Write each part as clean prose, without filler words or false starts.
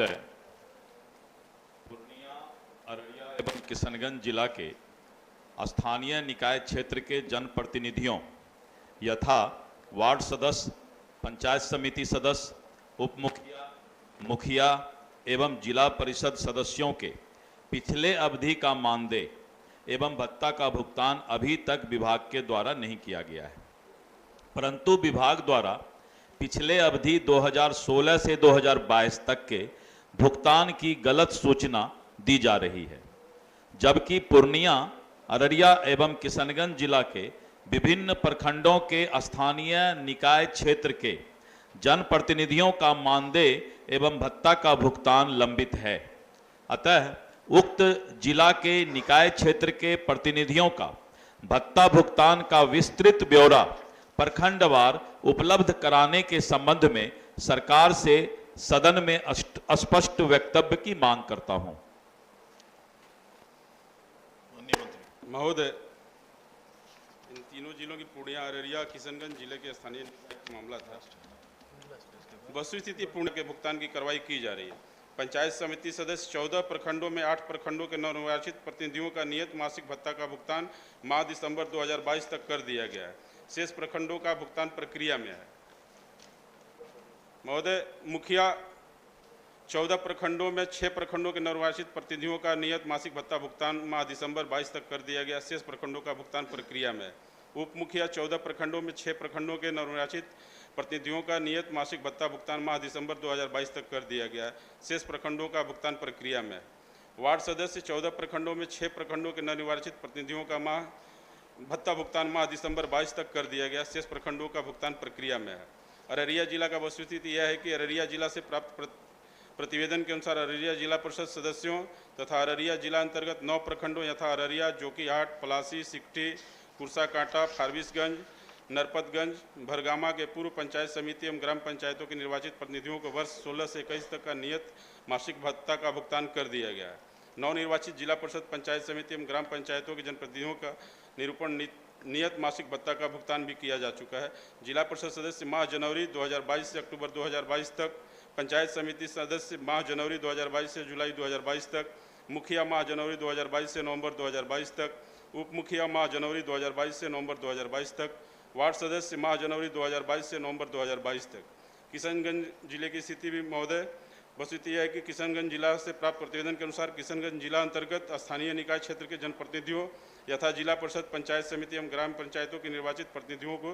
महोदय, पूर्णिया, अररिया एवं किशनगंज जिला के स्थानीय निकाय क्षेत्र के जनप्रतिनिधियों यथा वार्ड सदस्य, पंचायत समिति सदस्य, उप मुखिया, मुखिया एवं जिला परिषद सदस्यों के पिछले अवधि का मानदेय एवं भत्ता का भुगतान अभी तक विभाग के द्वारा नहीं किया गया है, परंतु विभाग द्वारा पिछले अवधि 2016 से 2022 तक के भुगतान की गलत सूचना दी जा रही है, जबकि पूर्णिया, अररिया एवं किशनगंज जिला के विभिन्न प्रखंडों के स्थानीय निकाय क्षेत्र के जनप्रतिनिधियों का मानदेय एवं भत्ता का भुगतान लंबित है। अतः उक्त जिला के निकाय क्षेत्र के प्रतिनिधियों का भत्ता भुगतान का विस्तृत ब्यौरा प्रखंडवार उपलब्ध कराने के संबंध में सरकार से सदन में स्पष्ट वक्तव्य की मांग करता हूं। महोदय, इन तीनों जिलों की पूर्णिया, अररिया, किशनगंज जिले के स्थानीय मामला था। वस्तुस्थिति पूर्ण के भुगतान की कार्रवाई की जा रही है। पंचायत समिति सदस्य 14 प्रखंडों में 8 प्रखंडों के नवनिर्वाचित प्रतिनिधियों का नियत मासिक भत्ता का भुगतान माह दिसंबर 2022 तक कर दिया गया है। शेष प्रखंडों का भुगतान प्रक्रिया में है। महोदय, मुखिया 14 प्रखंडों में 6 प्रखंडों के नवनिर्वाचित प्रतिनिधियों का नियत मासिक भत्ता भुगतान माह दिसंबर 22 तक कर दिया गया। शेष प्रखंडों का भुगतान प्रक्रिया में है। उप मुखिया 14 प्रखंडों में 6 प्रखंडों के नवनिर्वाचित प्रतिनिधियों का नियत मासिक भत्ता भुगतान माह दिसंबर 2022 तक कर दिया गया है। शेष प्रखंडों का भुगतान प्रक्रिया में है। वार्ड सदस्य 14 प्रखंडों में 6 प्रखंडों के नवनिर्वाचित प्रतिनिधियों का भत्ता भुगतान माह दिसंबर 22 तक कर दिया गया। शेष प्रखंडों का भुगतान प्रक्रिया में है। अररिया जिला का वस्तुस्थिति यह है कि अररिया जिला से प्राप्त प्रतिवेदन के अनुसार अररिया जिला परिषद सदस्यों तथा अररिया जिला अंतर्गत 9 प्रखंडों यथा अररिया, जोकीहाट, पलासी, सिकटी, कुर्साकांटा, फारबिसगंज, नरपतगंज, भरगामा के पूर्व पंचायत समिति एवं ग्राम पंचायतों के निर्वाचित प्रतिनिधियों को वर्ष 16 से 21 तक का नियत मासिक भत्ता का भुगतान कर दिया गया है। नवनिर्वाचित जिला परिषद, पंचायत समिति एवं ग्राम पंचायतों के जनप्रतिनिधियों का निरूपण नियत मासिक भत्ता का भुगतान भी किया जा चुका है। जिला परिषद सदस्य माह जनवरी 2022 से अक्टूबर 2022 तक, पंचायत समिति सदस्य माह जनवरी 2022 से जुलाई 2022 तक, मुखिया माह जनवरी 2022 से नवंबर 2022 तक, उप मुखिया माह जनवरी 2022 से नवंबर 2022 तक, वार्ड सदस्य माह जनवरी 2022 से नवंबर 2022 तक। किशनगंज जिले की स्थिति भी महोदय, वस्तुस्थिति यह है कि किशनगंज जिला से प्राप्त प्रतिवेदन के अनुसार किशनगंज जिला अंतर्गत स्थानीय निकाय क्षेत्र के जनप्रतिनिधियों यथा जिला परिषद, पंचायत समिति एवं ग्राम पंचायतों के निर्वाचित प्रतिनिधियों को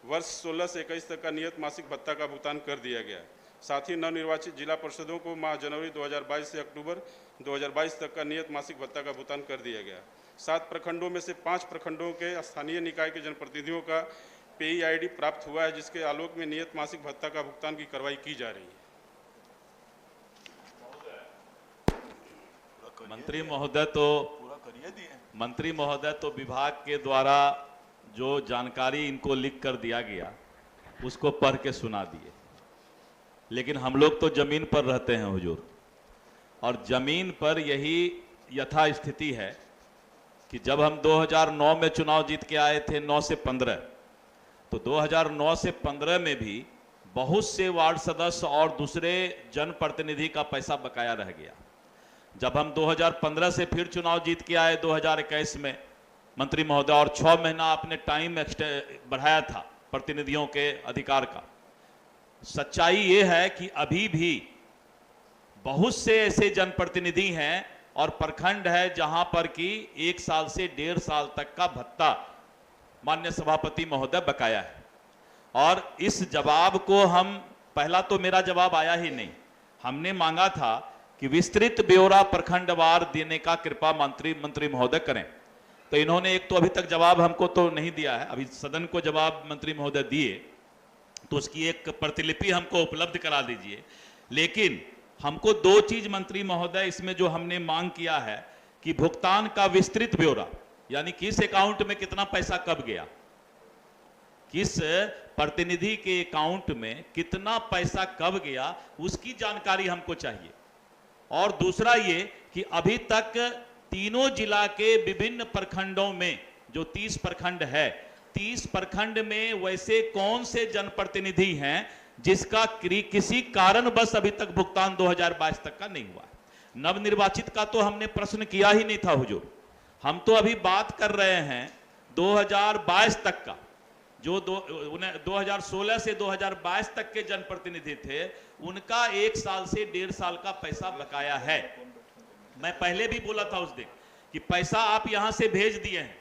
वर्ष 16 से 21 तक का नियत मासिक भत्ता का भुगतान कर दिया गया। साथ ही नवनिर्वाचित जिला परिषदों को माह जनवरी 2022 से अक्टूबर 2022 तक का नियत मासिक भत्ता का भुगतान कर दिया गया। 7 प्रखंडों में से 5 प्रखंडों के स्थानीय निकाय के जनप्रतिनिधियों का पेई आईडी प्राप्त हुआ है, जिसके आलोक में नियत मासिक भत्ता का भुगतान की कार्रवाई की जा रही है। मंत्री महोदय तो विभाग के द्वारा जो जानकारी इनको लिख कर दिया गया उसको पढ़ के सुना दिए, लेकिन हम लोग तो जमीन पर रहते हैं हुजूर, और जमीन पर यही यथा स्थिति है कि जब हम 2009 में चुनाव जीत के आए थे 9 से 15, तो 2009 से 15 में भी बहुत से वार्ड सदस्य और दूसरे जनप्रतिनिधि का पैसा बकाया रह गया। जब हम 2015 से फिर चुनाव जीत के आए 2021 में मंत्री महोदय, और 6 महीना आपने टाइम बढ़ाया था प्रतिनिधियों के अधिकार का, सच्चाई ये है कि अभी भी बहुत से ऐसे जनप्रतिनिधि हैं और प्रखंड है जहां पर कि 1 साल से 1.5 साल तक का भत्ता माननीय सभापति महोदय बकाया है। और इस जवाब को हम, पहला तो मेरा जवाब आया ही नहीं, हमने मांगा था कि विस्तृत ब्यौरा प्रखंडवार देने का कृपा मंत्री महोदय करें, तो इन्होंने एक तो अभी तक जवाब हमको तो नहीं दिया है। अभी सदन को जवाब मंत्री महोदय दिए तो उसकी एक प्रतिलिपि हमको उपलब्ध करा दीजिए। लेकिन हमको 2 चीज मंत्री महोदय इसमें जो हमने मांग किया है कि भुगतान का विस्तृत ब्यौरा, यानी किस अकाउंट में कितना पैसा कब गया, किस प्रतिनिधि के अकाउंट में कितना पैसा कब गया, उसकी जानकारी हमको चाहिए। और दूसरा ये कि अभी तक तीनों जिला के विभिन्न प्रखंडों में, जो 30 प्रखंड है, 30 प्रखंड में वैसे कौन से जनप्रतिनिधि हैं जिसका किसी कारणवश अभी तक भुगतान 2022 तक का नहीं हुआ है। नवनिर्वाचित का तो हमने प्रश्न किया ही नहीं था हुजूर, हम तो अभी बात कर रहे हैं 2022 तक का। जो 2016 से 2022 तक के जनप्रतिनिधि थे, उनका 1 साल से 1.5 साल का पैसा बकाया है। मैं पहले भी बोला था उस दिन कि पैसा आप यहां से भेज दिए हैं,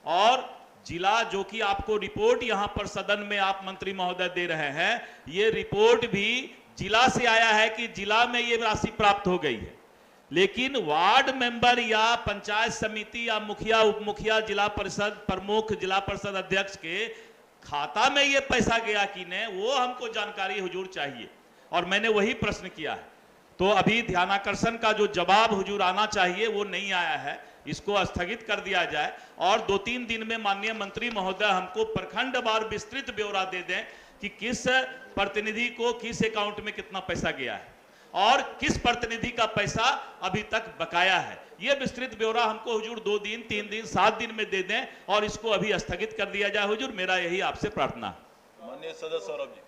और जिला जो कि आपको रिपोर्ट यहां पर सदन में आप मंत्री महोदय दे रहे हैं, ये रिपोर्ट भी जिला से आया है कि जिला में ये राशि प्राप्त हो गई है, लेकिन वार्ड मेंबर या पंचायत समिति या मुखिया, उप मुखिया, जिला परिषद प्रमुख, जिला परिषद अध्यक्ष के खाता में ये पैसा गया कि नहीं, वो हमको जानकारी हुजूर चाहिए। और मैंने वही प्रश्न किया है, तो अभी ध्यानाकर्षण का जो जवाब हुजूर आना चाहिए वो नहीं आया है, इसको स्थगित कर दिया जाए और 2-3 दिन में माननीय मंत्री महोदय हमको प्रखंडवार विस्तृत ब्यौरा दे दें कि किस प्रतिनिधि को किस अकाउंट में कितना पैसा गया है और किस प्रतिनिधि का पैसा अभी तक बकाया है। यह विस्तृत ब्यौरा हमको हुजूर 2 दिन, 3 दिन, 7 दिन में दे दें और इसको अभी स्थगित कर दिया जाए हुजूर, मेरा यही आपसे प्रार्थना है। माननीय सदस्य सौरभ जी।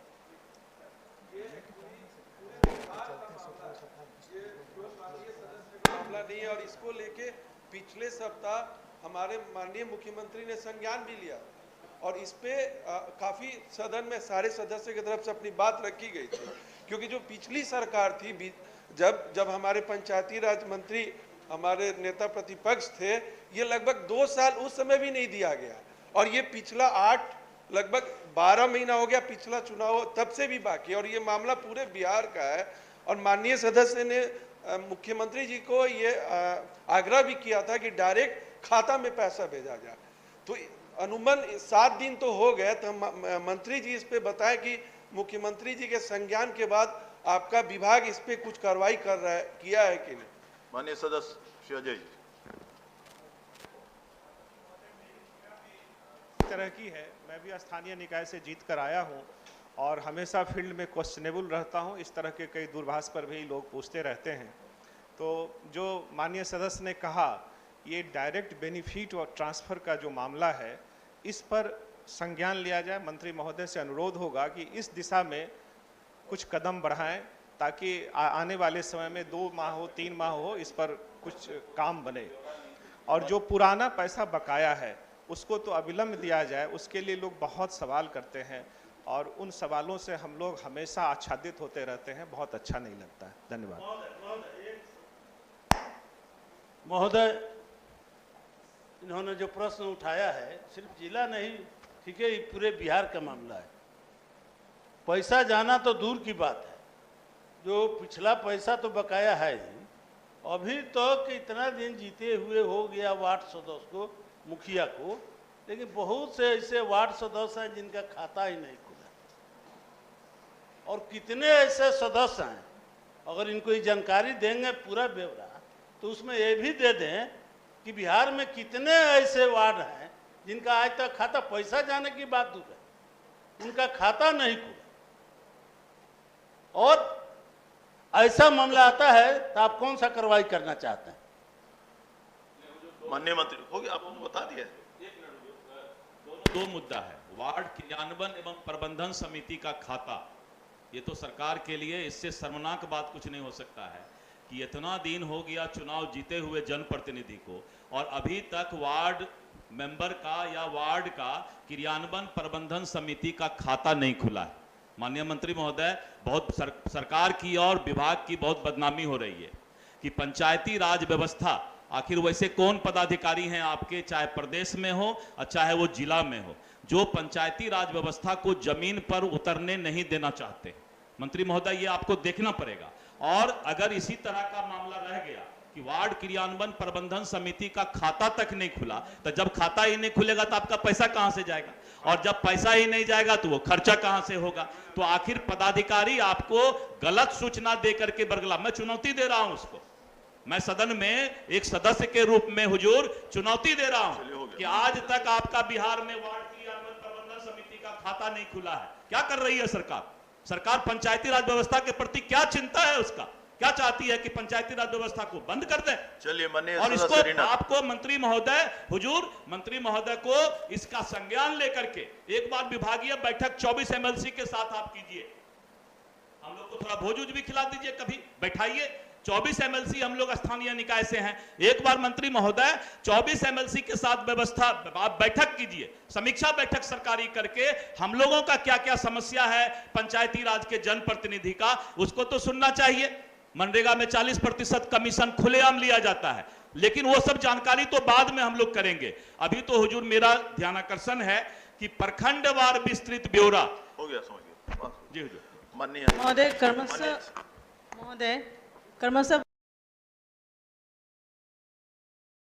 मामला नहीं है और इसको लेके पिछले सप्ताह हमारे माननीय मुख्यमंत्री ने संज्ञान भी लिया और इस पे काफी सदन में सारे सदस्य की तरफ से अपनी बात रखी गई थी, क्योंकि जो पिछली सरकार थी, जब हमारे पंचायती राज मंत्री हमारे नेता प्रतिपक्ष थे, ये लगभग 2 साल उस समय भी नहीं दिया गया और ये पिछला 8 लगभग 12 महीना हो गया, पिछला चुनाव तब से भी बाकी, और ये मामला पूरे बिहार का है। और माननीय सदस्य ने मुख्यमंत्री जी को ये आग्रह भी किया था कि डायरेक्ट खाता में पैसा भेजा जाए। तो अनुमान 7 दिन तो हो गए, तो मंत्री जी इस पे बताएं कि मुख्यमंत्री जी के संज्ञान के बाद आपका विभाग इस पे कुछ कार्रवाई कर रहा है, किया है कि नहीं। माननीय सदस्य श्री अजय जी। इस तरह की है, मैं भी स्थानीय निकाय से जीत कर आया हूं और हमेशा फील्ड में क्वेश्चनेबल रहता हूं। इस तरह के कई दूरभाष पर भी लोग पूछते रहते हैं। तो जो माननीय सदस्य ने कहा, ये डायरेक्ट बेनिफिट और ट्रांसफ़र का जो मामला है, इस पर संज्ञान लिया जाए। मंत्री महोदय से अनुरोध होगा कि इस दिशा में कुछ कदम बढ़ाएं ताकि आने वाले समय में 2 माह हो, 3 माह हो, इस पर कुछ काम बने। और जो पुराना पैसा बकाया है उसको तो अविलंब दिया जाए, उसके लिए लोग बहुत सवाल करते हैं और उन सवालों से हम लोग हमेशा आच्छादित होते रहते हैं, बहुत अच्छा नहीं लगता है। धन्यवाद। महोदय, इन्होंने जो प्रश्न उठाया है सिर्फ जिला नहीं, ठीक है, ये पूरे बिहार का मामला है। पैसा जाना तो दूर की बात है, जो पिछला पैसा तो बकाया है ही। अभी तक तो इतना दिन जीते हुए हो गया वार्ड सदस्य को, मुखिया को, लेकिन बहुत से ऐसे वार्ड सदस्य हैं जिनका खाता ही नहीं खुला। और कितने ऐसे सदस्य हैं, अगर इनको ये जानकारी देंगे पूरा ब्यौरा, तो उसमें ये भी दे दें कि बिहार में कितने ऐसे वार्ड हैं जिनका आज तक खाता, पैसा जाने की बात दूर है, उनका खाता नहीं खुला। और ऐसा मामला आता है तो आप कौन सा कार्रवाई करना चाहते हैं? माननीय मंत्री हो गया, आपको बता दिया। दो मुद्दा है, वार्ड क्रियान्वयन एवं प्रबंधन समिति का खाता। ये तो सरकार के लिए इससे शर्मनाक बात कुछ नहीं हो सकता है कि इतना दिन हो गया चुनाव जीते हुए जनप्रतिनिधि को और अभी तक वार्ड मेंबर का या वार्ड का क्रियान्वयन प्रबंधन समिति का खाता नहीं खुला है। माननीय मंत्री महोदय, बहुत सरकार की और विभाग की बहुत बदनामी हो रही है कि पंचायती राज व्यवस्था, आखिर वैसे कौन पदाधिकारी हैं आपके, चाहे प्रदेश में हो और चाहे वो जिला में हो, जो पंचायती राज व्यवस्था को जमीन पर उतरने नहीं देना चाहते। मंत्री महोदय, ये आपको देखना पड़ेगा। और अगर इसी तरह का मामला रह गया कि वार्ड क्रियान्वयन प्रबंधन समिति का खाता तक नहीं खुला, तो जब खाता ही नहीं खुलेगा तो आपका पैसा कहां से जाएगा, और जब पैसा ही नहीं जाएगा तो वो खर्चा कहां से होगा। तो आखिर पदाधिकारी आपको गलत सूचना देकर के बरगला, मैं चुनौती दे रहा हूं उसको, मैं सदन में एक सदस्य के रूप में हुजूर चुनौती दे रहा हूं कि आज तक आपका बिहार में वार्ड क्रियान्वयन प्रबंधन समिति का खाता नहीं खुला है। क्या कर रही है सरकार? सरकार पंचायती राज व्यवस्था के प्रति क्या चिंता है उसका? क्या चाहती है कि पंचायती राज व्यवस्था को बंद कर दे? चलिए माननीय और इसको आपको मंत्री महोदय, हुजूर मंत्री महोदय को इसका संज्ञान लेकर के एक बार विभागीय बैठक 24 MLC के साथ आप कीजिए हम लोग को थोड़ा भोज उज भी खिला दीजिए, कभी बैठाइए। 24 एमएलसी हम लोग स्थानीय निकाय से हैं। एक बार मंत्री महोदय 24 एमएलसी के साथ व्यवस्था आप बैठक कीजिए, समीक्षा बैठक सरकारी करके हम लोगों का क्या क्या समस्या है पंचायती राज के जनप्रतिनिधि का, उसको तो सुनना चाहिए। मनरेगा में 40% कमीशन खुलेआम लिया जाता है, लेकिन वो सब जानकारी तो बाद में हम लोग करेंगे। अभी तो हुजूर मेरा ध्यानाकर्षण है कि प्रखंडवार विस्तृत ब्यौरा। हो गया, समझ गया। जी हुजूर। माननीय महोदय कर्मश